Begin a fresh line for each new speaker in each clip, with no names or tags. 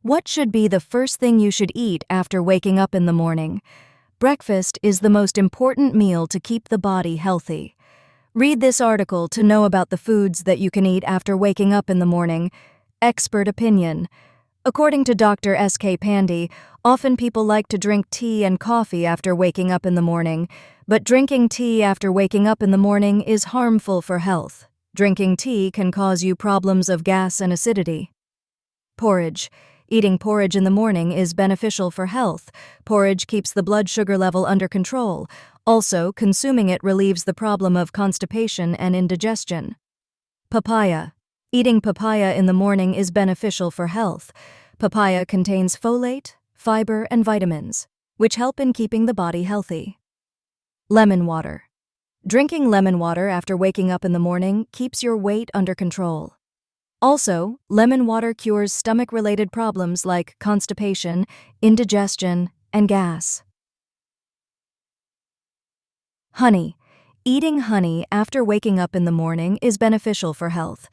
What should be the first thing you should eat after waking up in the morning? Breakfast is the most important meal to keep the body healthy. Read this article to know about the foods that you can eat after waking up in the morning. Expert opinion. According to Dr. S.K. Pandey, often people like to drink tea and coffee after waking up in the morning, but drinking tea after waking up in the morning is harmful for health. Drinking tea can cause you problems of gas and acidity. Porridge. Eating porridge in the morning is beneficial for health. Porridge keeps the blood sugar level under control. Also, consuming it relieves the problem of constipation and indigestion. Papaya. Eating papaya in the morning is beneficial for health. Papaya contains folate, fiber, and vitamins, which help in keeping the body healthy. Lemon water. Drinking lemon water after waking up in the morning keeps your weight under control. Also, lemon water cures stomach-related problems like constipation, indigestion, and gas. Honey. Eating honey after waking up in the morning is beneficial for health.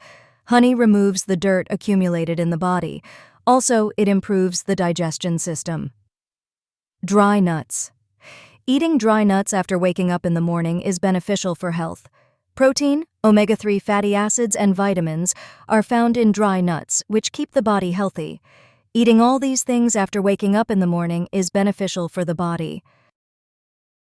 Honey removes the dirt accumulated in the body. Also, it improves the digestion system. Dry nuts. Eating dry nuts after waking up in the morning is beneficial for health. Protein, omega-3 fatty acids, and vitamins are found in dry nuts, which keep the body healthy. Eating all these things after waking up in the morning is beneficial for the body.